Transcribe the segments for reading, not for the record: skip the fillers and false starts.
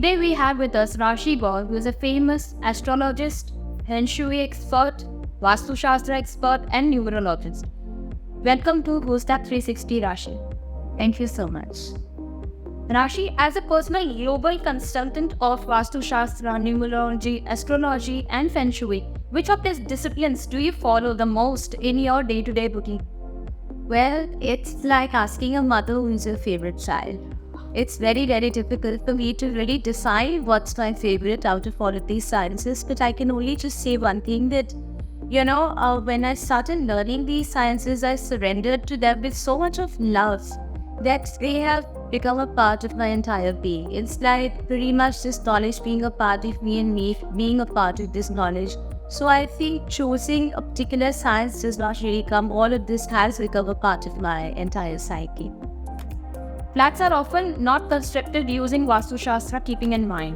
Today we have with us Rashi Gaur, who is a famous astrologist, Feng Shui expert, Vastu Shastra expert, and numerologist. Welcome to Gustav 360 Rashi. Thank you so much. Rashi, as a personal global consultant of Vastu Shastra, numerology, astrology, and Feng Shui, which of these disciplines do you follow the most in your day-to-day routine? Well, it's like asking a mother who's your favorite child. It's very, very difficult for me to really decide what's my favorite out of all of these sciences, but I can only just say one thing that, when I started learning these sciences, I surrendered to them with so much of love that they have become a part of my entire being. It's like pretty much this knowledge being a part of me and me being a part of this knowledge. So I think choosing a particular science does not really come. All of this has become a part of my entire psyche. Flats are often not constructed using Vastu Shastra keeping in mind.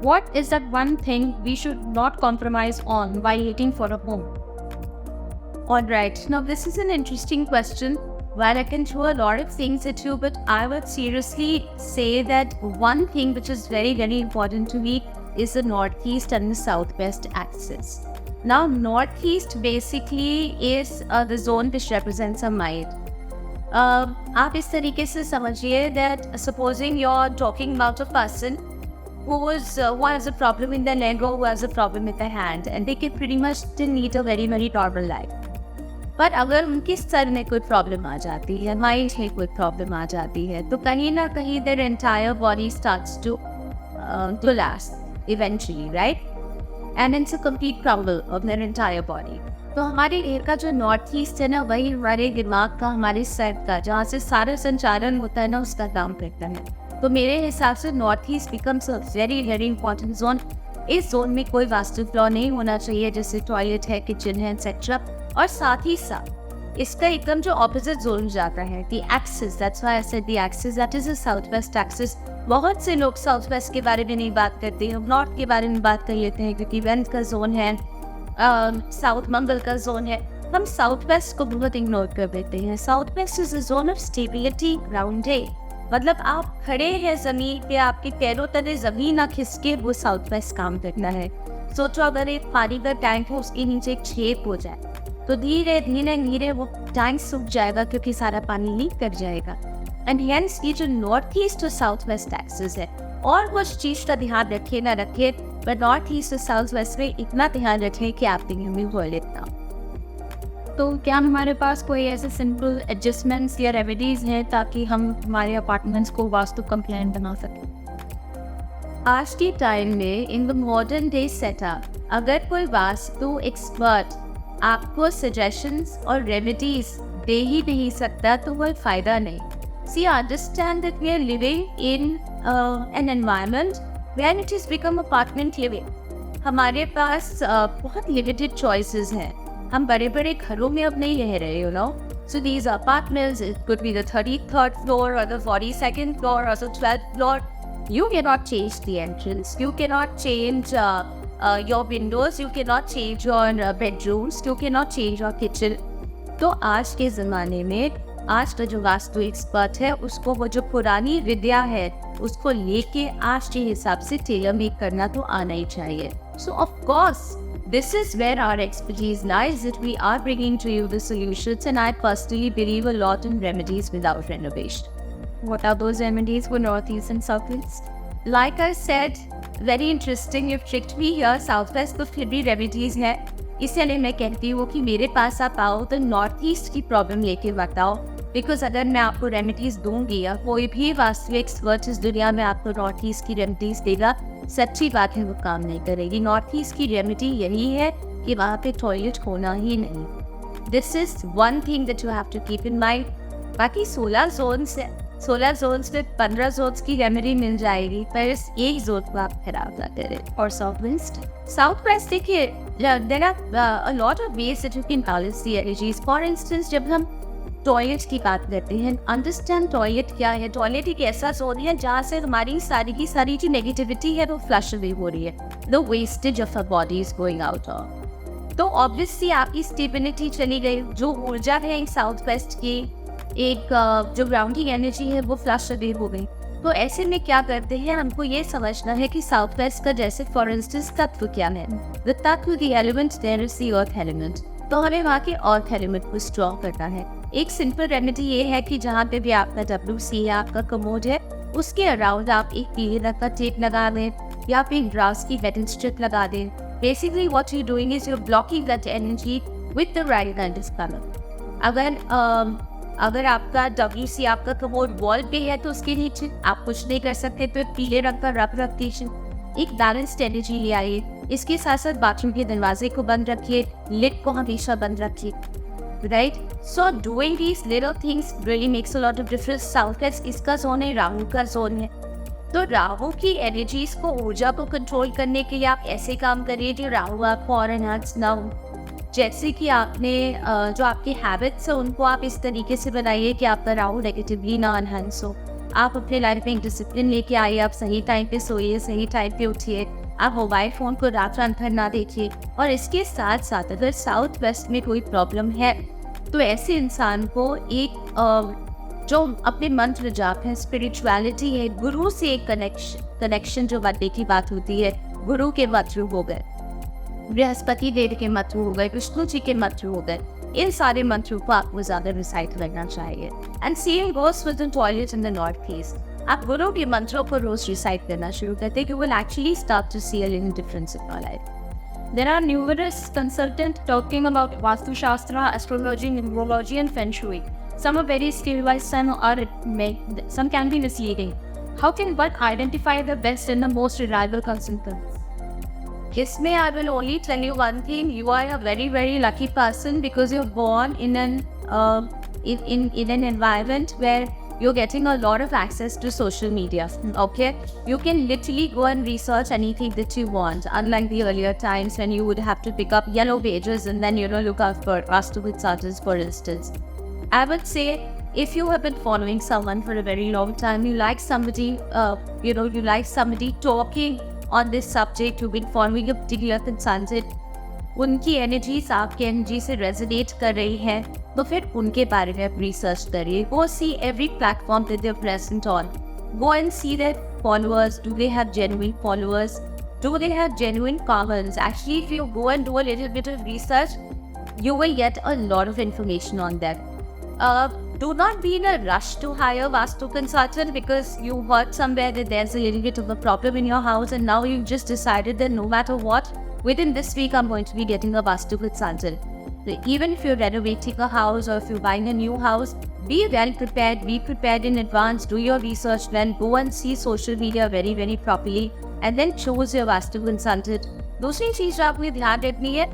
What is that one thing we should not compromise on while waiting for a home? Alright, now this is an interesting question. While I can throw a lot of things at you, but I would seriously say that one thing which is very, very important to me is the northeast and the southwest axis. Now, northeast basically is the zone which represents a mind. आप इस तरीके से समझिए that supposing you're talking about a person who has a problem in their leg or who has a problem with their hand, and they can pretty much still lead a very, very normal life. पर अगर उनके sir में कोई problem आ जाती है, mind में कोई problem आ जाती है, तो कहीं ना कहीं their entire body starts to collapse eventually, right? And it's a complete crumble of their entire body. तो हमारे एयर का जो नॉर्थ ईस्ट है ना, वही हमारे दिमाग का, हमारे सर का, जहाँ से सारा संचालन होता है ना, उसका काम करता है. तो मेरे हिसाब से north east becomes a very very important zone. इस जोन में कोई वास्तु फ्लॉ नहीं होना चाहिए, जैसे टॉयलेट है, किचन है, एक्सेट्रा. और साथ ही साथ इसका एकदम जो ऑपोजिट जोन जाता है, the axis, that's why I said the axis, that is the south west axis. बहुत से लोग साउथ वेस्ट के बारे में नहीं बात करते हैं, नॉर्थ के बारे में बात कर लेते हैं, क्योंकि वेस्ट का जोन है, साउथ मंगल का जोन है. हम साउथ वेस्ट को बहुत इग्नोर कर देते हैं. South west is a zone of stability, grounded. मतलब आप खड़े हैं जमीन पे, आपके पैरों तले जमीन ना खिसके, वो साउथ वेस्ट काम करना है. सोचो अगर एक पानी का टैंक हो, उसके नीचे एक छेद हो जाए, तो धीरे धीरे धीरे वो टैंक सूख जाएगा, क्योंकि सारा पानी लीक कर जाएगा. एंड हेंस ये जो नॉर्थ ईस्ट और साउथ वेस्ट एक्सिस है, और कुछ चीज़ का ध्यान रखे ना रखे, पर नॉर्थ ईस्ट और साउथ वेस्ट में इतना ध्यान रखें कि आप दिन में हो लेता. तो क्या हमारे पास कोई ऐसे सिंपल एडजस्टमेंट्स या रेमेडीज हैं ताकि हम हमारे अपार्टमेंट्स को वास्तु कंप्लायंट बना सकें? आज के टाइम में in the modern day setup, अगर कोई वास्तु एक्सपर्ट आपको सजेशंस और रेमेडीज दे ही नहीं सकता, तो कोई फ़ायदा नहीं. See, understand that we are living in an environment where it has become apartment living. हमारे पास बहुत limited choices हैं. हम बड़े बड़े घरों में अब नहीं रह रहे, you know. So these apartments, it could be the 33rd floor or the 42nd floor or the 12th floor. You cannot change the entrance. You cannot change your windows. You cannot change your bedrooms. You cannot change your kitchen. तो आज के ज़माने में आज का जो vastu expert है, उसको वो जो पुरानी विद्या है उसको लेके आज के हिसाब से टेलर मेक करना तो आना ही चाहिए. So of course, this is where our expertise lies, that we are bringing to you the solutions, and I personally believe a lot in remedies without renovation. What are those remedies for northeast and southwest? Like I said, very interesting, you've tricked me here. Southwest तो फिर भी remedies है, इसलिए मैं कहती हूँ कि मेरे पास आप आओ तो नॉर्थ ईस्ट की प्रॉब्लम लेके बताओ. बिकॉज अगर मैं आपको रेमेडीज दूंगी, या कोई भी वास्तु एक्सपर्ट इस दुनिया में आपको नॉर्थ ईस्ट की रेमेडीज देगा, सच्ची बात है वो काम नहीं करेगी. नॉर्थ ईस्ट की रेमेडी यही है कि वहाँ पे टॉयलेट होना ही नहीं. This is one thing that you have to keep in mind. बाकी 16 जोन्स में 15 जोन्स की रेमेडी मिल जाएगी, पर इस एक जोन को आप खराब ना करें. और साउथ वेस्ट देखिए, there are a lot of ways that you can balance the energies. For instance, जब हम टॉयलेट की बात करते हैं, अंडरस्टैंड टॉयलेट क्या है. टॉयलेट एक ऐसा जोन है जहाँ से हमारी सारी की सारी जो नेगेटिविटी है वो फ्लश अवे हो रही है. The wastage of a body is going out of. तो ऑब्वियसली आपकी स्टेबिलिटी चली गई. जो ऊर्जा है साउथ वेस्ट की, एक जो ग्राउंडिंग एनर्जी है वो फ्लश अवे हो गई. तो ऐसे में क्या करते हैं, हमको ये समझना है कि साउथ वेस्ट का जैसे फॉर इंस्टेंस तत्व क्या है, द तत्व the element there is the earth element, तो हमें वहाँ के अर्थ एलिमेंट को स्ट्रॉन्ग करना है। एक सिंपल रेमेडी ये है कि जहाँ पे भी आपका WC है, आपका कमोड है, उसके अराउंड आप एक पीले रंग का टेप लगा दें या फिर ग्रास की वेटिंग स्ट्रिप लगा दें। Basically what you doing is you blocking that energy with the right kind of colour. अगर आपका WC आपका कमोड वॉल पे है तो उसके नीचे आप कुछ नहीं कर सकते, तो पीले रंग का रब रख दीजिए, एक बैलेंस्ड एनर्जी ले आइए। इसके साथ साथ बाथरूम के दरवाजे को बंद रखिए, लिड को हमेशा बंद रखिए, right. So doing these little things really makes a lot of difference. South west किसका जोन है? राहु का जोन है। तो राहु की एनर्जीज को, ऊर्जा को कंट्रोल करने के लिए आप ऐसे काम करिए जो राहु आपको और एनहांस ना हो। जैसे कि आपने जो आपके हैबिट्स है उनको आप इस तरीके से बनाइए कि आपका राहु नेगेटिवली ना एनहांस हो। आप अपने लाइफ में एक डिसिप्लिन लेके आइए, आप सही टाइम पे सोइए, सही टाइम पे उठिए, आप मोबाइल फ़ोन को रात भर ना देखिए। और इसके साथ साथ अगर साउथ वेस्ट में कोई प्रॉब्लम है तो ऐसे इंसान को एक जो अपने मंत्र जाप है, स्पिरिचुअलिटी है, गुरु से एक कनेक्शन जो बनने की बात होती है, गुरु के मंत्र हो गए, बृहस्पति देव के मंत्र हो गए, विष्णु जी के मंत्र हो गए, इन सारे मंत्रों को आपको ज़्यादा रिसाइट करना चाहिए। And same goes with the toilet in the north east. आप गुरु के मंत्रों को रोज रिसाइट करना शुरू करते हैं, you will actually start to see a little difference in your life. There are numerous consultants talking about Vastu Shastra, astrology, numerology, and Feng Shui. Some are very skilled, some can be misleading. How can one identify the best and the most reliable consultants? Isme, I will only tell you one thing: you are a very, very lucky person because you're born in an environment where you're getting a lot of access to social media. Okay, you can literally go and research anything that you want, unlike the earlier times when you would have to pick up yellow pages and then look out for Vastu Consultants, for instance. I would say if you have been following someone for a very long time, you like somebody, you like somebody talking on this subject, you've been following a particular consultant, उनकी energies आपके energy से resonate कर रही है, तो फिर उनके बारे में आप रिसर्च करिए। Go see every platform that they are present on, go and see their followers, do they have genuine followers, do they have genuine comments. Actually if you go and do a little bit of research, you will get a lot of information on that. Do not be in a rush to hire Vastu consultant because you heard somewhere that there's a little bit of a problem in your house and now you've just decided that no matter what, within this week I'm going to be getting a Vastu consultant. So even if you're renovating a house or if you're buying a new house, be well prepared, be prepared in advance, do your research, then go and see social media very, very properly and then choose your Vastu consultant. दूसरी चीज़ जो आपने ध्यान रखनी है,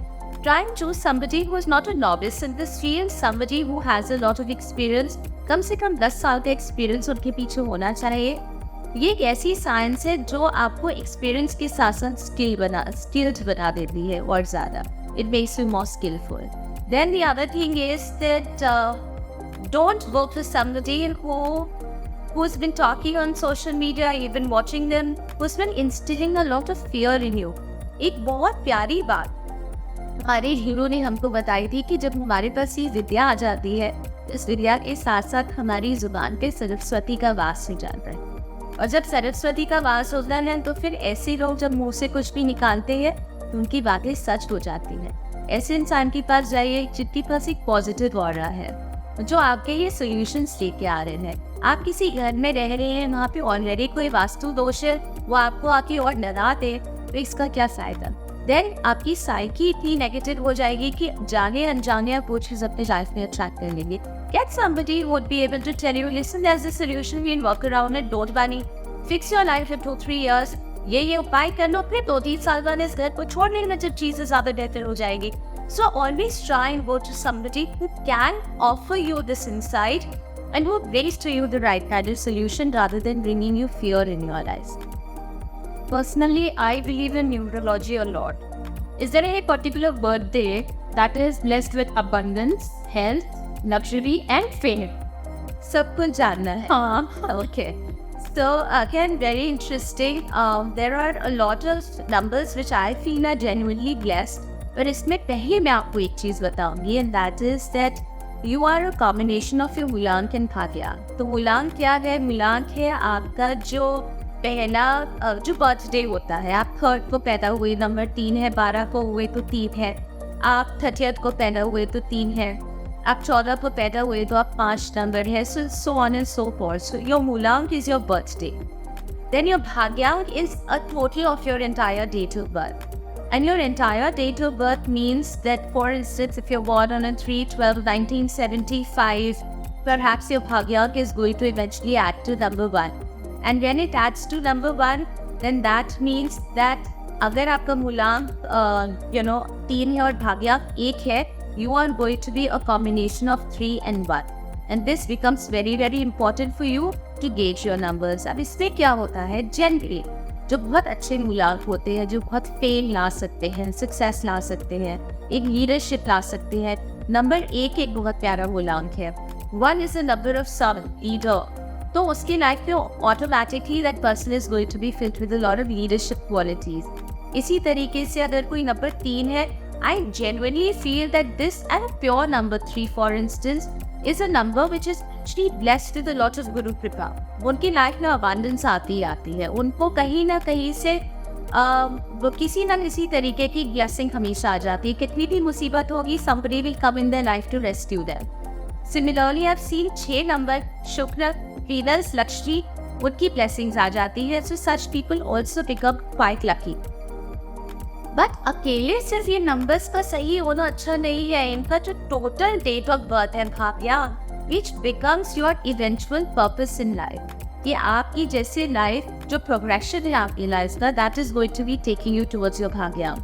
try and choose somebody who is not a novice in this field, somebody who has a lot of experience. कम से कम 10 साल का experience उनके पीछे होना चाहिए। ये एक ऐसी साइंस है जो आपको एक्सपीरियंस के साथ साथ स्किल्ड बना देती है और ज़्यादा। It makes you more skillful. Then the other thing is that don't work for somebody who's been talking on social media, you've been watching them, who's been instilling a lot of fear in you. एक बहुत प्यारी बात हमारे hero ने हमको बताई थी कि जब हमारे पास ये विद्या आ जाती है, इस विद्या के साथ साथ हमारी जुबान पे सरस्वती का वास हो जाता है। और जब सरस्वती का वास होता है तो फिर ऐसे लोग जब मुंह से कुछ भी निकालते हैं तो उनकी बातें सच हो जाती हैं। ऐसे इंसान के पास जाइए जिनके पास एक पॉजिटिव ऑरा है, जो आपके ये सोल्यूशंस लेके आ रहे हैं। आप किसी घर में रह रहे हैं, वहाँ पे ऑलरेडी कोई वास्तु दोष है, वो आपको आके और डरा दे, तो इसका क्या फायदा। देन आपकी साइकी इतनी नेगेटिव हो जाएगी कि जाने अनजाने आप वो चीज़ अपने लाइफ में अट्रैक्ट कर लेंगे। Get somebody who would be able to tell you, listen, there's a solution, we can work around it, don't panic, fix your life in 2-3 years, ये उपाय कर लो, फिर 2-3 साल बाद इस घर को छोड़ लेना जब चीज़ें ज़्यादा बेहतर हो जाएगी। So always try and go to somebody who can offer you this insight and who brings to you the right kind of solution rather than bringing you fear in your life. Personally, I believe in numerology a lot. Is there a particular birthday that is blessed with abundance, health, luxury and fame? सब कुछ जानना है। हाँ, okay. So again, very interesting. There are a lot of numbers which I feel are genuinely blessed. पर इसमें पहले मैं आपको एक चीज़ बताऊंगी, and that is that you are a combination of your mulank and bhagyank. तो मूलांक क्या है? मूलांक है आपका जो पहला जो बर्थडे होता है। आप 3rd को पैदा हुए, नंबर 3 है। 12 को हुए तो 3 है। आप 30th को पैदा हुए तो 3 है। आप 14 को पैदा हुए तो आप 5 नंबर है। So on and so forth. So your मूलांक is your birthday. Then your bhagyank is a total of your entire date of birth. And your entire date of birth means that, for instance, if you're born on a 3/12/1975, perhaps your bhagyank is going to eventually add to number 1. And when it adds to number 1, then that means that अगर आपका मूलांक 3 है और भाग्यांक 1 है, you are going to be a combination of 3 and 1. And this becomes very very important for you to gauge your numbers. अब इसमें क्या होता है, जनरली जो बहुत अच्छे मूलांक होते हैं, जो बहुत फेम ला सकते हैं, सक्सेस ला सकते हैं, एक लीडरशिप ला सकते हैं, नंबर 1 एक बहुत प्यारा मूलांक है। 1 is a number of some leader. तो उसकी लाइफ में automatically that person is going to be filled with a lot of leadership qualities. इसी तरीके से अगर कोई नंबर 3 है, I genuinely feel that this and a pure number 3 for instance is a number which is actually blessed with a lot of guru kripa. उनकी life में abundance आती है। उनको कहीं ना कहीं से वो किसी ना किसी तरीके की ब्लेसिंग हमेशा आ जाती है। कितनी भी मुसीबत होगी, somebody will come in their life to rescue them. Similarly, I've seen 6 number शुक्र, वीनस, लक्ष्मी, उनकी ब्लेसिंग्स आ जाती है। So such people also become quite lucky. But अकेले सिर्फ ये नंबर्स का सही होना अच्छा नहीं है। इनका जो टोटल डेट ऑफ बर्थ है भाग्यांक, which becomes your eventual purpose in life. ये आपकी जैसे लाइफ जो प्रोग्रेशन है आपकी लाइफ का, that is going to be taking you towards your भाग्यांक।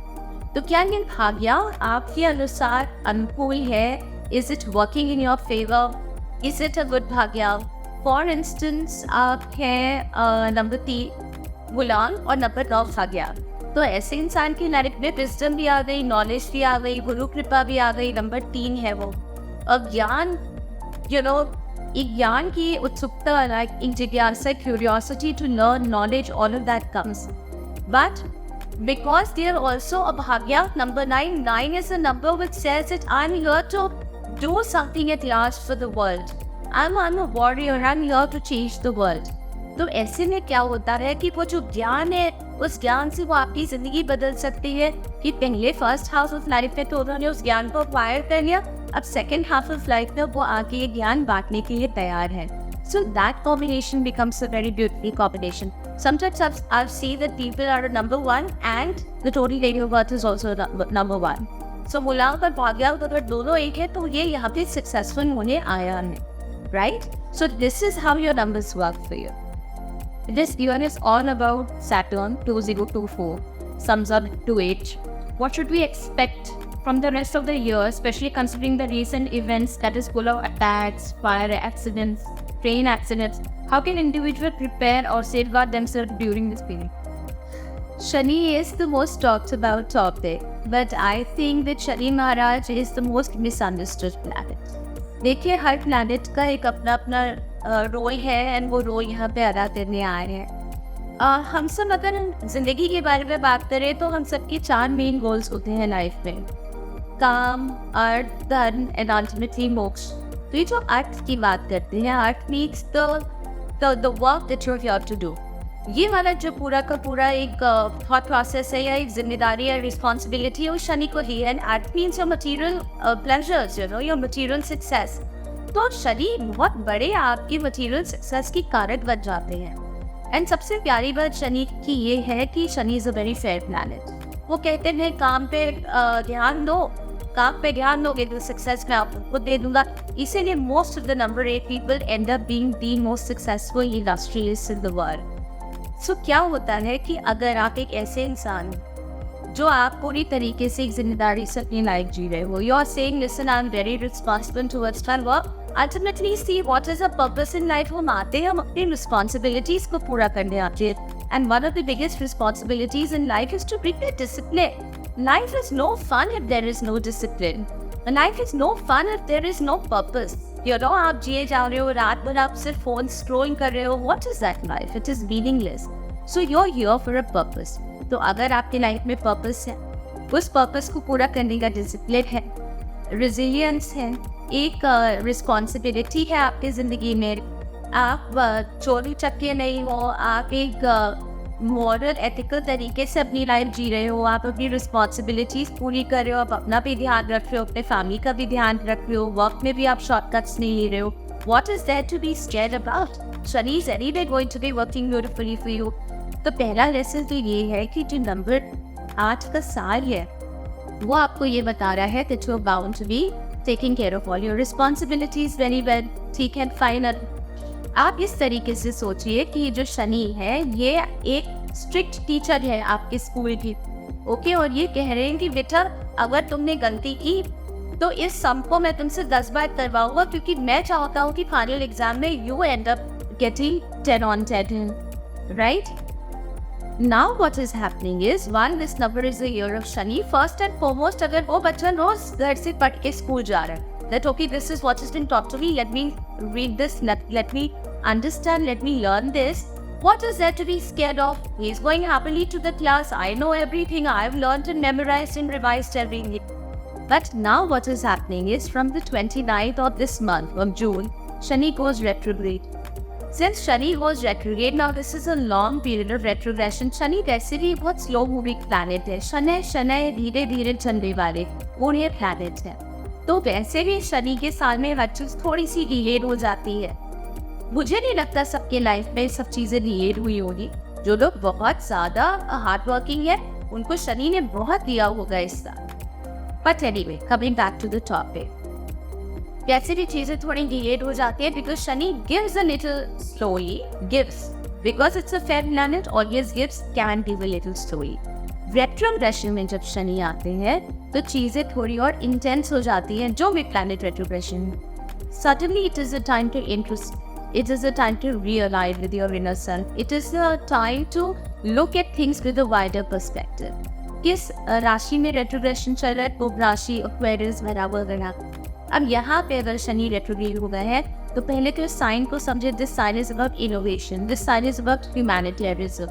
तो क्या ये भाग्यांक आपके अनुसार अनुकूल है? Is it working in your favour? Is it a good भाग्यांक? फॉर इंस्टेंस आप हैं नंबर 3 मूलांक और नंबर 9 भाग्यांक, तो ऐसे इंसान की लाइफ में विजडम भी आ गई, नॉलेज भी आ गई, गुरु कृपा भी आ गई। नंबर 3 है वो। और ज्ञान एक ज्ञान की उत्सुकता, लाइक एक जिज्ञासा, curiosity to learn knowledge, all of that comes. But because there also a भाग्यांक number 9 is a number which says that I'm here to do something at last for the world. I'm a warrior. I'm here to change the world. तो ऐसे में क्या होता है कि वो जो ज्ञान है, उस ज्ञान से वो आपकी जिंदगी बदल सकती है। कि पहले फर्स्ट हाफ ऑफ लाइफ में तो उन्होंने उस ज्ञान को अक्वायर कर लिया, अब सेकेंड हाफ ऑफ लाइफ में वो आके ये ज्ञान बांटने के लिए तैयार है। So that combination becomes a very beautiful combination. Sometimes I've seen that people are number 1 and the total date of birth is also number 1. So मूलांक और भाग्यांक अगर दोनों एक है तो ये यहाँ पे सक्सेसफुल होने आया है, right? So this is how your numbers work for you. This year is all about Saturn 2024, sums up to 8. What should we expect from the rest of the year, especially considering the recent events that is full of attacks, fire accidents, train accidents? How can individuals prepare or safeguard themselves during this period? Shani is the most talked about topic, but I think that Shani Maharaj is the most misunderstood planet. देखिए, हर planet का एक अपना अपना role है and वो role यहाँ पे अदा करने आए हैं। हम सब अगर जिंदगी के बारे में बात करें तो हम सबके 4 मेन गोल्स होते हैं लाइफ में, काम, अर्थ, धन एंड अल्टीमेटली मोक्ष। तो ये जो अर्थ की बात करते हैं, अर्थ means the work that you are here to do. ये वाला जो पूरा का पूरा एक थॉट प्रोसेस है या एक जिम्मेदारी या रिस्पॉन्सिबिलिटी है, वो शनि को ही है। अर्थ means your material pleasures, your material success. तो शनि बहुत बड़े आपकी मटीरियल सक्सेस की कारक बन जाते हैं। एंड सबसे प्यारी बात शनि की ये है कि Shani is a very fair planet. वो कहते हैं काम पे ध्यान दो, काम पे ध्यान दोगे तो सक्सेस मैं आपको दे दूंगा। इसीलिए most of the number 8 people end up being the most successful industrialist in the world. So क्या होता है कि अगर आप एक ऐसे इंसान जो आप पूरी तरीके से एक जिम्मेदारी से अपनी लाइफ जी रहे हो, you are saying listen I am very responsible towards my work, ultimately see what is a purpose in life. हम आते हैं, हम अपनी रिस्पॉन्सिबिलिटीज को पूरा करने आते हैं। And one of the biggest responsibilities in life is to bring the discipline. Life is no fun if there is no discipline. Life is no fun if there is no purpose. आप जिए जा रहे हो, रात भर आप सिर्फ phone scroll कर रहे हो, what is that life? It is meaningless. So you are here for a purpose. तो अगर आपकी लाइफ में पर्पस है, उस पर्पस को पूरा करने का डिसिप्लिन है, रेजिलियंस है, एक रिस्पॉन्सिबिलिटी है आपकी ज़िंदगी में। आप चोरी चक्के नहीं हो, आप एक मॉरल एथिकल तरीके से अपनी लाइफ जी रहे हो, आप अपनी रिस्पॉन्सिबिलिटीज़ पूरी कर रहे हो, आप अपना भी ध्यान रख रहे हो, अपने फैमिली का भी ध्यान रख रहे हो, वर्क में भी आप शॉर्टकट्स नहीं ले रहे हो। What is there to be scared about? Shani is anyway going to be working beautifully for you. तो पहला लेसन तो ये है कि जो नंबर 8 का साल है वो आपको ये बता रहा है that you are bound to be taking care of all your responsibilities very well. ठीक है, फाइनल। आप इस तरीके से सोचिए कि जो शनि है ये एक स्ट्रिक्ट टीचर है आपके स्कूल की, ओके, और ये कह रहे हैं कि बेटा अगर तुमने गलती की तो इस सम को मैं तुमसे 10 बार करवाऊंगा, क्योंकि मैं चाहता हूँ कि फाइनल एग्जाम में you and up getting 10 on 10, right? Now what is happening is, one, this number is the year of Shani. First and foremost, अगर वो बच्चा रोज घर से पढ़ के स्कूल जा रहा है, that okay, this is what has been taught to me, let me read this, let me understand, let me learn this. What is there to be scared of? He is going happily to the class. I know everything. I've learned and memorized and revised everything. But now what is happening is, from the 29th of this month of June, Shani goes retrograde. Since Shani goes retrograde, now this is a long period of retrogression. Shani वैसे भी बहुत slow moving planet है, शनि धीरे धीरे चलने वाले पूरे planet है, तो वैसे भी शनि के साल में हर चीज थोड़ी सी डिलेड हो जाती है। मुझे नहीं लगता सबके लाइफ में सब चीजें डिलेड हुई होगी। जो लोग बहुत ज्यादा हार्ड वर्किंग है उनको शनि ने बहुत दिया होगा इस साल। But anyway, coming back to the topic, वैसे भी चीजें थोड़ी डिलेड हो जाती है because Shani gives a little slowly, gives because it's a fair planet, always gives, can give a little slowly. Retrogression में जब शनि आते हैं तो चीजें थोड़ी और इंटेंस हो जाती हैं। जो भी planet retrogression, suddenly it is a time to interest, it is a time to realign with your inner self. It is a time to look at things with a wider perspective. किस राशि में retrogression चल रहा है? कुंभ राशि, Aquarius वगैरह। अब यहाँ पे अगर शनि रेट्रोग्रेड हो गए हैं तो पहले तो इस साइन को समझे। This sign is about innovation, this sign is about humanitarianism,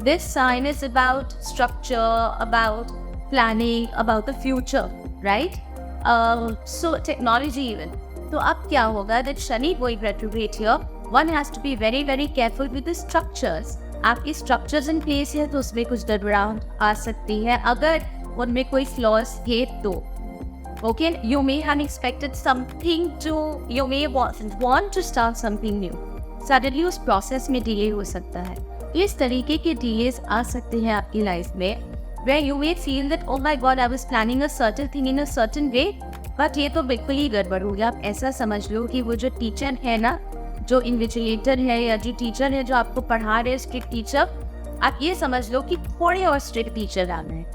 this sign is about structure, about planning, about the future, right? So technology even. तो अब क्या होगा, that Shani going retrograde here, one has to be very very careful with the structures. आपकी structures in place है तो उसमें कुछ गड़बड़ाहट आ सकती है अगर उनमें कोई flaws है तो। Okay, you may have expected something to, you may want to start something new. Suddenly उस process में delay हो सकता है। तो इस तरीके के delays आ सकते हैं आपकी life में, where you may feel that oh my god, I was planning a certain thing in a certain way, but ये तो बिल्कुल ही गड़बड़ हो गया। आप ऐसा समझ लो कि वो जो टीचर है ना, जो इन्विजिलेटर है या जो टीचर है जो आपको पढ़ा रहे, स्ट्रिक्ट टीचर, आप ये समझ लो कि थोड़े और स्ट्रिक्ट टीचर आ गए।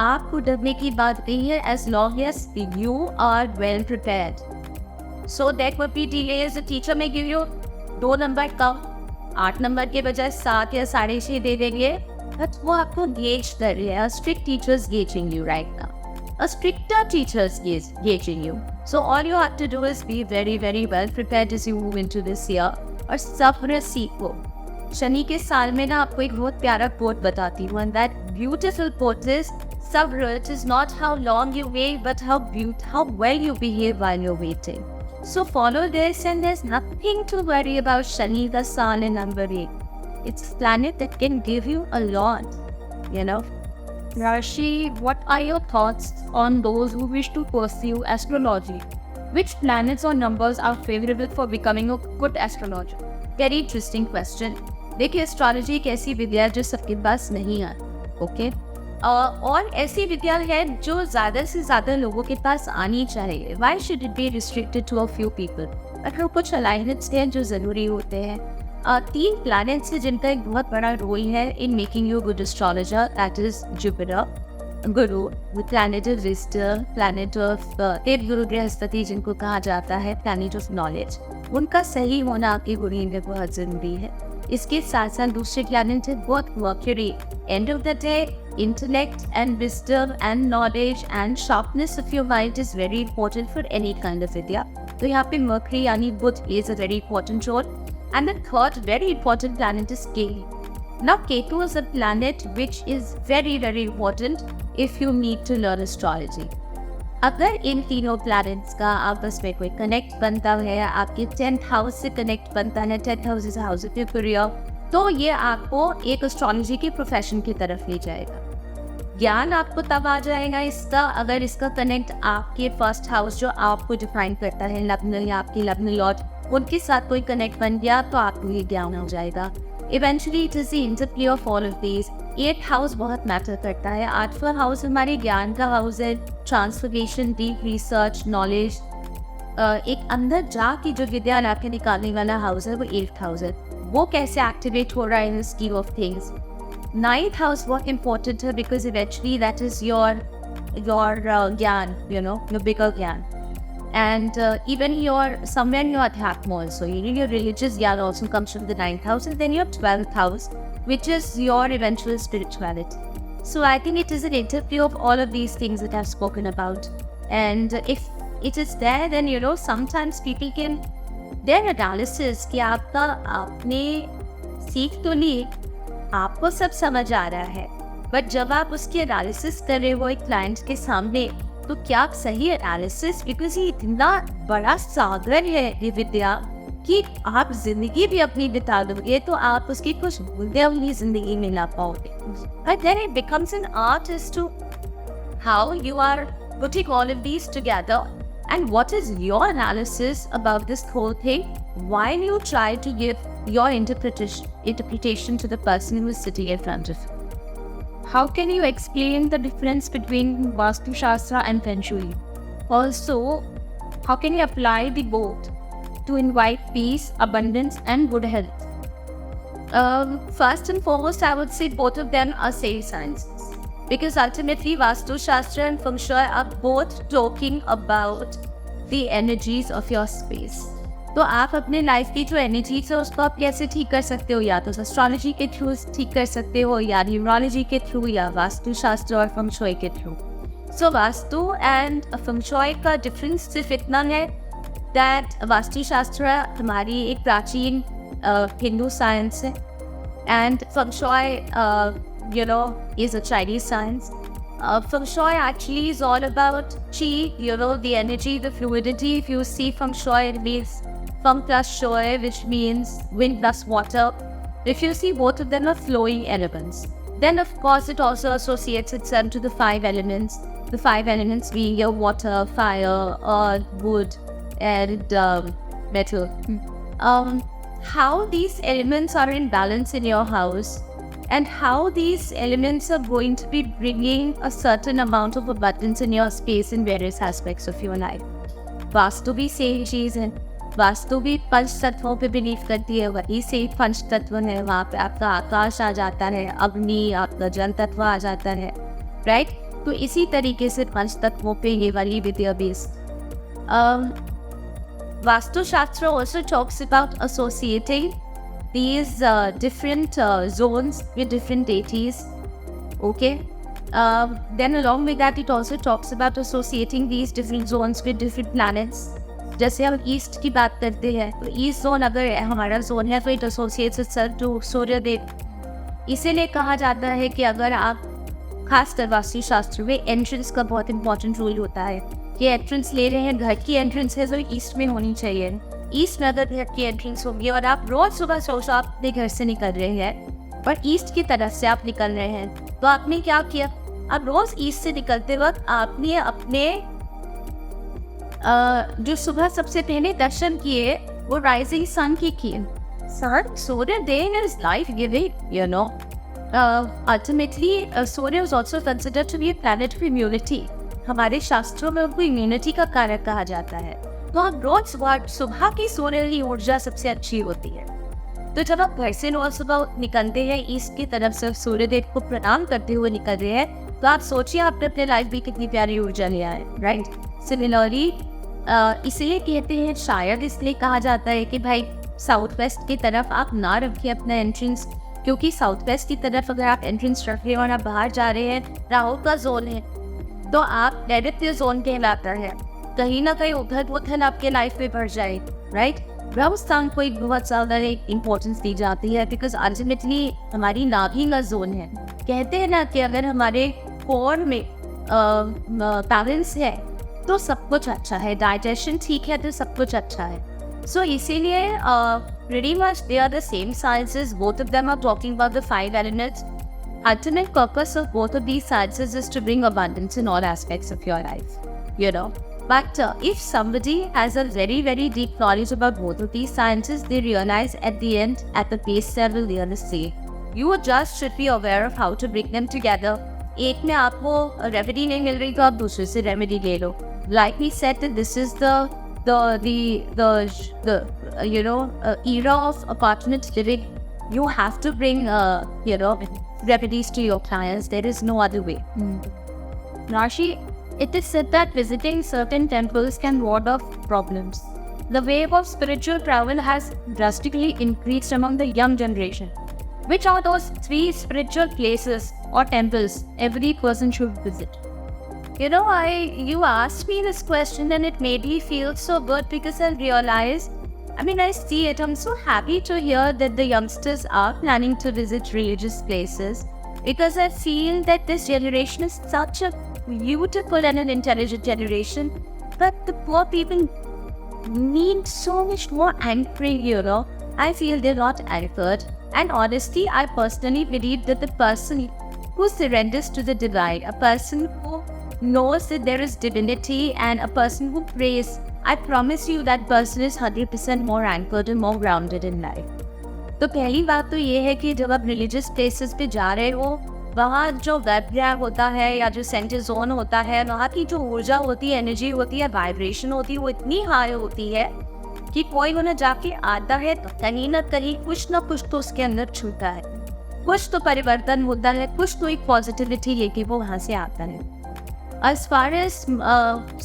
आपको डरने की बात नहीं है, as long as you are well prepared. So that would be delays. Teacher में गिव यू 2 नंबर कम, 8 नंबर के बजाय 7 या 6.5 दे देंगे, बट वो आपको गेज कर रहे हैं। Strict teachers gazing you right now, a stricter teachers gauging you. So all you have to do is be very very well prepared as you move into this year. और सब्र सीखो। शनि के साल में ना आपको एक बहुत प्यारा कोट बताती हूँ, and that beautiful quote is, सब्र, it is not how long you wait but how well you behave while you're waiting. So follow this, and there's nothing to worry about Shani the Sun in number 8. It's a planet that can give you a lot, you know. Rashi, what are your thoughts on those who wish to pursue astrology? Which planets or numbers are favorable for becoming a good astrologer? Very interesting question. देखिए, astrology एक ऐसी विद्या है जो सबके पास नहीं है, okay? और ऐसी विद्या है जो ज़्यादा से ज़्यादा लोगों के पास आनी चाहिए। Why should it be restricted to a few people? अगर कुछ अलाइनमेंट्स हैं जो ज़रूरी होते हैं। 3 प्लैनेट्स हैं जिनका एक बहुत बड़ा रोल है in making you good astrologer, that is Jupiter, गुरु, planet of wisdom, planet of देवगुरु बृहस्पति जिनको कहा जाता है प्लैनेट ऑफ नॉलेज। उनका सही होना आपकी गुरु में बहुत ज़रूरी है। इसके साथ साथ दूसरे प्लैनेट है बहुत mercury. End of the day, intellect and wisdom and knowledge and sharpness of your mind is very important for any kind of vidya. तो यहाँ पे मर्क्यूरी यानी बुध is a very important role. And the third very important planet is Ketu. Now Ketu is a planet which is very very important if you need to learn astrology. अगर इन तीनों planets का आपस में कोई connect बनता है, आपके 10th house से कनेक्ट बनता है, 10th house is house of your career, तो ये आपको एक एस्ट्रोलॉजी के प्रोफेशन की तरफ ले जाएगा। ज्ञान आपको तब आ जाएगा इसका अगर इसका कनेक्ट आपके फर्स्ट हाउस जो आपको डिफाइन करता है, लग्न या आपकी लग्न लॉर्ड, उनके साथ कोई कनेक्ट बन गया तो आपको ये ज्ञान हो जाएगा। Eventually it is the interplay of all of these. 8th house बहुत मैटर करता है। 8वां हाउस हमारे ज्ञान का हाउस है, ट्रांसफॉर्मेशन, डीप रिसर्च, नॉलेज, एक अंदर जा की जो विद्या ला के निकालने वाला हाउस है वो 8th हाउस है। वो कैसे एक्टिवेट हो रहा है in scheme of things. 9th house बहुत इंपॉर्टेंट है because eventually that is your ज्ञान, your bigger ज्ञान, and even your somewhere in your adhyatma also, your religious ज्ञान also comes from the 9th house, and then your 12th house, which is your eventual spirituality. So I think it is an interplay of all of these things that I've spoken about, and if it is there, then sometimes people can their analysis कि आपका आपने सीख तो ली, आपको सब समझ आ रहा है, बट जब आप उसकी एनालिसिस कर रहे हो एक क्लाइंट के सामने, तो क्या सही एनालिसिस, बिकॉज ये इतना बड़ा सागर है ये विद्या कि आप जिंदगी भी अपनी बिता दोगे तो आप उसकी कुछ मूल्य अपनी जिंदगी में ला पाओगे। But then it becomes an art as to how you are putting all of these together and what is your analysis about this whole thing while you try to give your interpretation to the person who is sitting in front of you. How can you explain the difference between Vastu Shastra and Feng Shui? Also, how can you apply the both to invite peace, abundance, and good health? First and foremost, I would say both of them are same sciences. Because ultimately, Vastu Shastra and Feng Shui are both talking about the energies of your space. तो आप अपने life की जो energies है उसको आप कैसे ठीक कर सकते हो, या तो एस्ट्रोलॉजी के थ्रू ठीक कर सकते हो, या न्यूमरोलॉजी के थ्रू, या वास्तु शास्त्र और फेंग शुई के through. So vastu and feng shui का डिफरेंस सिर्फ इतना है दैट वास्तु शास्त्र हमारी एक प्राचीन हिंदू साइंस है, and feng shui is a Chinese science. Feng Shui actually is all about Qi, the energy, the fluidity. If you see Feng Shui, it means Feng plus Shui, which means wind plus water. If you see, both of them are flowing elements. Then, of course, it also associates itself to the 5 elements. The 5 elements being your water, fire, earth, wood, and metal. How these elements are in balance in your house, and how these elements are going to be bringing a certain amount of abundance in your space in various aspects of your life. Vastu भी same चीज़ है, वास्तु भी पंच तत्वों पे believe करती है, वही से पंच तत्व है, वहाँ पे आपका आकाश आ जाता है, अग्नि, आपका जल तत्व आ जाता है, राइट। तो इसी तरीके से पंच तत्वों पे ये वाली विद्या बेस्ड। वास्तु शास्त्र also talks about associating these different zones with different deities. Okay, then along with that it also talks about associating these different zones with different planets. जैसे हम ईस्ट की बात करते हैं तो ईस्ट जोन अगर हमारा जोन है तो इट एसोसिएट्स इटसेल्फ टू सूर्य देव। इसीलिए कहा जाता है कि अगर आप खासकर वास्तु शास्त्र में एंट्रेंस का बहुत इंपॉर्टेंट रोल होता है कि एंट्रेंस ले रहे हैं, घर की एंट्रेंस है तो ईस्ट में होनी चाहिए। ईस्ट में अगर घर की एंट्रेंस होगी और आप रोज सुबह सोच आप अपने घर से निकल रहे हैं पर ईस्ट की तरफ से आप निकल रहे हैं, तो आपने क्या किया, आप रोज ईस्ट से निकलते वक्त आपने अपने जो सुबह सबसे पहले दर्शन किए वो राइजिंग सन की किए। सन, सूर्य देव इज लाइफ गिविंग, अल्टीमेटली सूर्य is also considered to be a planet of immunity. हमारे शास्त्रों में उनको इम्यूनिटी का कारक कहा जाता है। तो आप रोज सुबह की सूर्य की ऊर्जा सबसे अच्छी होती है। तो जब आप घर से रोज सुबह निकलते हैं ईस्ट की तरफ से सूर्यदेव को प्रणाम करते हुए निकल रहे हैं, तो आप सोचिए आपने अपने लाइफ में कितनी प्यारी ऊर्जा लिया है, राइट। सिमिलरली इसलिए कहते हैं, शायद इसलिए कहा जाता है कि भाई साउथ वेस्ट की तरफ आप ना रखिए अपना एंट्रेंस, क्योंकि साउथ वेस्ट की तरफ अगर आप एंट्रेंस रख रहे हो और आप बाहर जा रहे हैं, राहु का जोन है, तो आप दैरित्य जोन कहलाता है, कहीं ना कहीं उथल आपके लाइफ में बढ़ जाए, राइट। ब्रह्म स्थान को एक बहुत ज़्यादा एक इम्पोर्टेंस दी जाती है बिकॉज अल्टीमेटली हमारी नाभि का जोन है। कहते हैं ना कि अगर हमारे कोर में बैलेंस है तो सब कुछ अच्छा है, डाइजेशन ठीक है तो सब कुछ अच्छा है। सो इसीलिए pretty much they are the same sciences, both of them are talking about the 5 elements. Ultimate purpose of both of these sciences is to bring abundance in all aspects of your life, you know. But if somebody has a very, very deep knowledge about both of these sciences, they realize at the end, at the base level, they are the same. You just should be aware of how to bring them together. एक में आपको remedy नहीं मिल रही तो आप दूसरे से remedy ले लो. Like we said that this is the era of apartment living. You have to bring remedies to your clients. There is no other way. Rashi, it is said that visiting certain temples can ward off problems. The wave of spiritual travel has drastically increased among the young generation. Which are those 3 spiritual places or temples every person should visit? You know, you asked me this question and it made me feel so good because I realized, I see it. I'm so happy to hear that the youngsters are planning to visit religious places because I feel that this generation is such a beautiful and an intelligent generation, but the poor people need so much more anchoring, I feel they're not anchored. And honestly, I personally believe that the person who surrenders to the divine, a person who knows that there is divinity, and a person who prays, I promise you that person is 100% more anchored and more grounded in life. तो पहली बात तो ये है कि जब आप religious places पे जा रहे हो, वहाँ जो वेब होता है या जो सेंटर जोन होता है, वहाँ की जो ऊर्जा होती है, एनर्जी होती है, वाइब्रेशन होती है, वो इतनी हाई होती है कि कोई उन्हें जाके आता है तो कहीं ना कहीं कुछ ना कुछ तो उसके अंदर छूटा है, कुछ तो परिवर्तन होता है, कुछ तो एक पॉजिटिविटी लेके वो वहाँ से आता है. As far as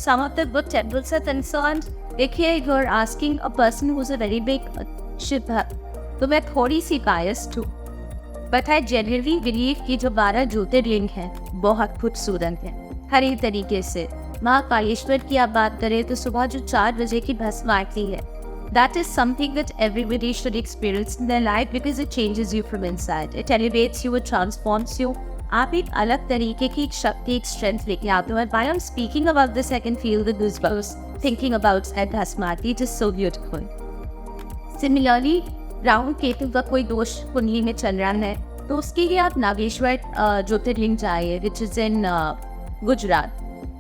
some of the good temples are concerned, देखिए, if you're asking a person who's a very big Shiv bhakt, तो मैं थोड़ी सी biased हूँ, but I genuinely believe कि जो 12 ज्योतिर्लिंग हैं बहुत खूबसूरत हैं हर एक तरीके से. महाकालेश्वर की आप बात करें तो सुबह जो 4 बजे की भस्म आती है, that is something that everybody should experience in their life because it changes you from inside. It elevates you, it transforms you. आप एक अलग तरीके की एक शक्ति, एक स्ट्रेंथ लेके आते हो. And while I'm speaking about this, I can feel the goosebumps thinking about that Bhasmati. It is so beautiful. Similarly, Rahu Ketu का कोई दोष कुंडली में चल रहा है तो उसके लिए आप नागेश्वर ज्योतिर्लिंग जाइए, which is in Gujarat.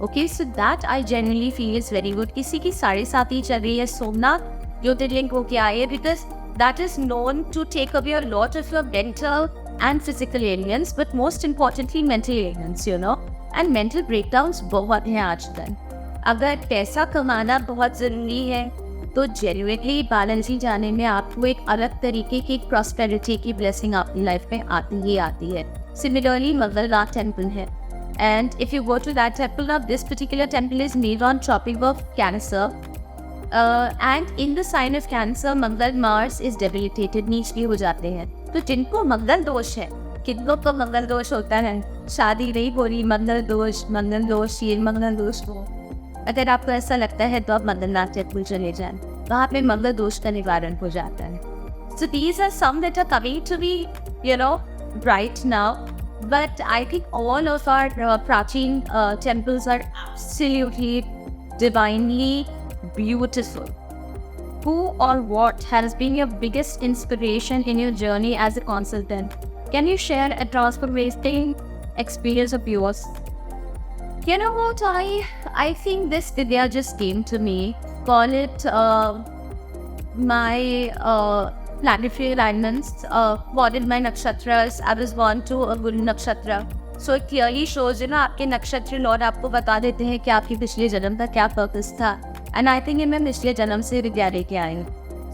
Okay, so that I genuinely feel is very good. किसी की 7.5 चल रही है, सोमनाथ ज्योतिर्लिंग होके आइए because that is known to take away a lot of your mental and physical ailments, but most importantly mental ailments, and mental breakdowns बहुत हैं आजकल. अगर पैसा कमाना बहुत ज़रूरी है तो genuinely बालाजी जाने में आपको एक अलग तरीके की prosperity की blessing अपनी लाइफ में आती ही आती है. Similarly, मंगलनाथ टेम्पल है, and if you go to that temple, now this particular temple is made on topic of Cancer, and in the sign of Cancer, Mangal Mars is debilitated, नीचली हो जाते हैं. तो जिनको मंगल दोष है, कितनों को मंगल दोष होता है, शादी नहीं हो रही, मंगल दोष ये मंगल दोष वो. अगर आपको ऐसा लगता है तो आप मंगलनाथ टेम्पल चले जाएं, वहाँ पे मंगल दोष का निवारण हो जाता है. So these are some that are coming to me, right now. But I think all of our Prachin temples are absolutely divinely beautiful. Who or what has been your biggest inspiration in your journey as a consultant? Can you share a transformative experience of yours? You know what, I think this Vidya just came to me. Call it my planetary alignments. What in my nakshatras, I was born to a Guru nakshatra. So it clearly shows, आपके नक्षत्र Lord आपको बता देते हैं कि आपकी पिछले जन्म का क्या पर्पस था. And I think मैं पिछले जन्म से विद्या लेके आई हूँ.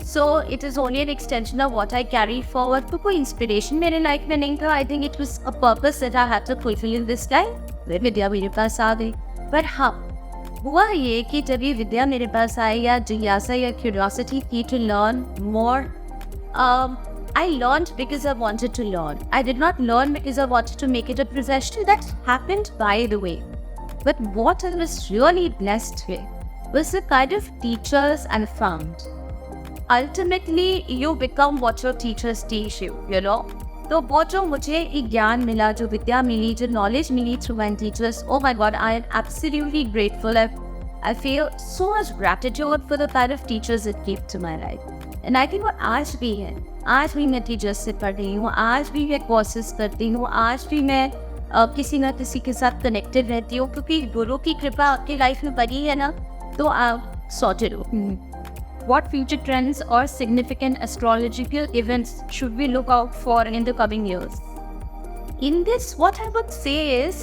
So it is only an extension of what I carry forward. तो कोई इंस्पिरेशन मेरे लाइफ में नहीं था. I think it was a purpose that I had to fulfill in this time. विद्या मेरे पास आ गई. पर हाँ, हुआ ये कि जब ये विद्या मेरे पास आई या जिज्ञासा या क्यूरियोसिटी थी to learn more, I learned because I wanted to learn. I did not learn because I wanted to make it a profession. That happened by the way. But what I was really blessed with was the kind of teachers I found. Ultimately, you become what your teachers teach you, तो वो जो मुझे एक ज्ञान मिला, जो विद्या मिली, जो नॉलेज मिली through my teachers, oh my God, I am absolutely grateful. I feel so much gratitude for the kind of teachers it gave to my life. And I think वो आज भी है, आज भी मैं टीचर्स से पढ़ रही हूँ, आज भी मैं कोर्सेज करती हूँ, आज भी मैं किसी ना किसी के साथ कनेक्टेड रहती हूँ, क्योंकि गुरु की कृपा आपकी लाइफ में बनी है ना, तो आप सॉर्टेड हो. What future trends or significant astrological events should we look out for in the coming years? In this, what I would say is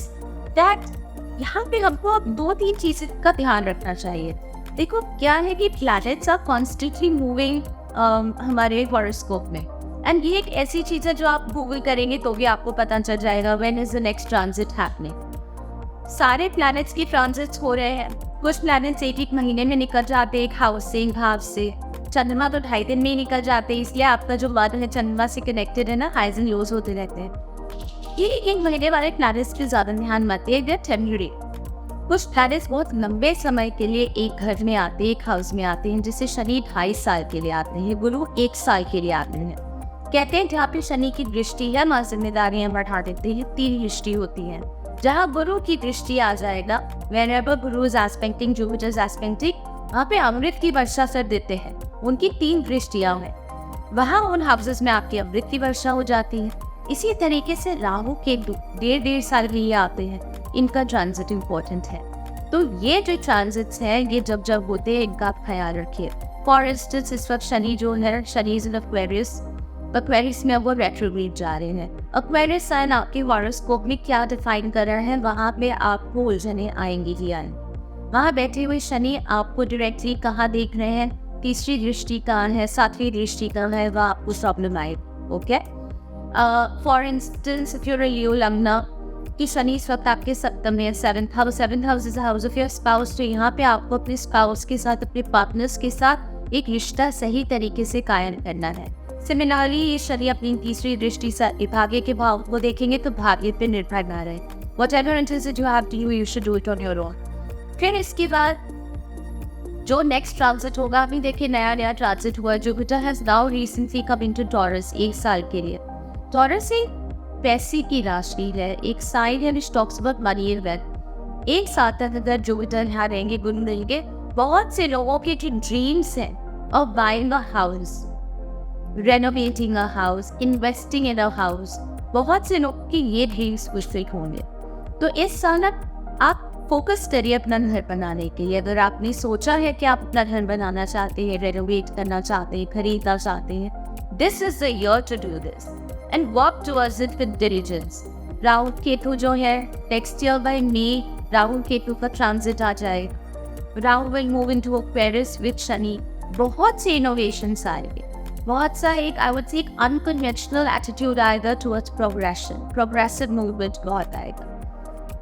that यहाँ पे हमको अब 2-3 चीज़ें का ध्यान रखना चाहिए. देखो क्या है कि प्लैनेट्स आर कॉन्स्टेंटली मूविंग हमारे हॉरोस्कोप में, एंड ये एक ऐसी चीज़ है जो आप गूगल करेंगे तो भी आपको पता चल जाएगा when is the next transit happening. सारे प्लैनेट्स की ट्रांजिट्स हो रहे हैं. कुछ प्लैनेट्स 1 महीने में निकल जाते हैं एक हाउस से, एक भाव से. चंद्रमा तो 2.5 दिन में ही निकल जाते हैं, इसलिए आपका जो मन है चंद्रमा से कनेक्टेड है ना, हाइज एंड लोज होते रहते हैं. ये 1 महीने वाले प्लैनेट्स पे ज़्यादा ध्यान मत दिए, दे टेम्परेरी. कुछ प्लैनेट्स बहुत लंबे समय के लिए एक घर में आते हैं, एक हाउस में आते हैं. जैसे शनि 2.5 साल के लिए आते हैं, गुरु 1 साल के लिए आते हैं. कहते हैं जहाँ पे शनि की दृष्टि है माँ जिम्मेदारियाँ बढ़ा देते हैं, 3 दृष्टि होती हैं. जहाँ गुरु की दृष्टि आ जाएगा, whenever Guru is aspecting, Jupiter is aspecting, वहाँ पे अमृत की वर्षा कर देते हैं. उनकी 3 दृष्टियाँ हैं, वहाँ उन हाउसेस में आपकी अमृत की वर्षा हो जाती है. इसी तरीके से राहु केतु 1.5 साल के लिए आते हैं, इनका ट्रांजिट इम्पोर्टेंट है. तो ये जो ट्रांजिट्स हैं ये जब जब होते हैं इनका आप ख्याल रखिए. फॉर इंस्टेंस इस वक्त शनि जो है, Shani is in Aquarius. Aquarius में वो रेट्रोग्रेड जा रहे हैं. एक्वेरियस साइन आपके हॉरोस्कोप में क्या डिफाइन कर रहा है, वहाँ पे आपको उलझने आएंगी ही आएंगी. वहाँ बैठे हुए शनि आपको डायरेक्टली कहाँ देख रहे हैं, 3री दृष्टि कहाँ है, 7वीं दृष्टि कहाँ है, वह आपको प्रॉब्लम आए. Okay, for instance if your Leo लग्न कि शनि इस वक्त आपके सप्तम में, 7th house is house of your spouse. तो यहाँ पे आपको अपने स्पाउस के साथ, अपने पार्टनर्स के साथ एक रिश्ता सही तरीके से कायम करना है. सिमिलरली ये शनि अपनी 3री दृष्टि से भाग्य के भाव को देखेंगे तो भाग्य पे निर्भर ना रहे. Whatever it is you have to do, you should do it on your own. फिर इसके बाद जो नेक्स्ट ट्रांजिट होगा, अभी देखिए नया ट्रांजिट हुआ. Jupiter has now recently come into taurus 1 साल के लिए. टॉरस एक पैसे की राशि है, एक साइन है which talks about money and wealth. 1 साल तक अगर जुपिटर यहाँ रहेंगे, गुरु रहेंगे, बहुत से लोगों के जो ड्रीम्स हैं of buying a house, renovating a house, investing in a house, बहुत से लोगों की ये ड्रीम्स फुलफिल होंगे. तो इस साल आप फोकस करिए अपना घर बनाने के लिए. अगर आपने सोचा है कि आप अपना घर बनाना चाहते हैं, रेनोवेट करना चाहते हैं, खरीदना चाहते हैं, this is the year to do this and work towards it with diligence. Rahu Ketu जो है next year by May, Rahu Ketu का ट्रांजिट आ जाए. Rahu will move into Aquarius with Shani. बहुत से इनोवेशंस आएंगे, बहुत सा एक आई वुड से एक अनकन्वेंशनल एटीट्यूड आएगा टुवर्ड्स प्रोग्रेसिव मूवमेंट बहुत आएगा.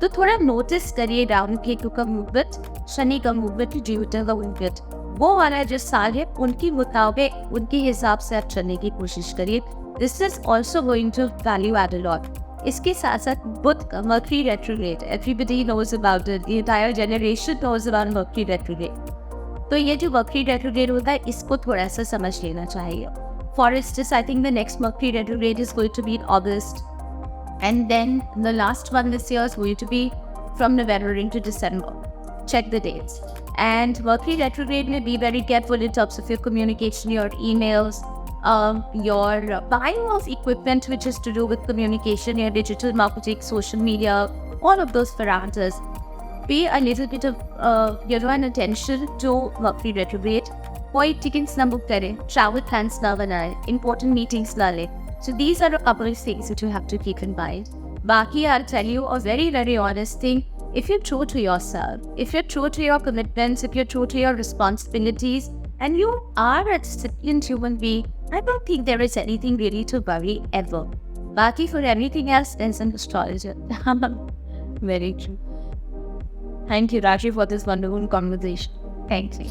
तो थोड़ा नोटिस करिए राहु केतु का मूवमेंट, शनि का मूवमेंट, जुपिटर का मूवमेंट. वो वाला जो साल है उनके मुताबिक, उनके हिसाब से आप चलने की कोशिश करिए. This is also going to value add a lot. इसके साथ साथ बुध का Mercury retrograde, everybody knows about it, the entire generation knows about Mercury retrograde. तो ये जो मर्क्यूरी रेट्रोग्रेड होता है इसको थोड़ा सा समझ लेना चाहिए. For instance I think the next Mercury retrograde is going to be in August, and then the last one this year is going to be from November into December. Check the dates. And Mercury retrograde may be very careful in terms of your communication, your emails, your buying of equipment which is to do with communication, your digital marketing, social media, all of those parameters. Pay a little bit of an attention to Mercury retrograde. कोई tickets ना book करें, travel plans ना बनाएं, important meetings ना लें. So these are a couple of things that you have to keep in mind. Baki, I'll tell you a very, very honest thing. If you're true to yourself, if you're true to your commitments, if you're true to your responsibilities, and you are a disciplined human being, I don't think there is anything really to worry ever. Baki, for everything else, there's an astrologer. Very true. Thank you, Rashi, for this wonderful conversation. Thank you.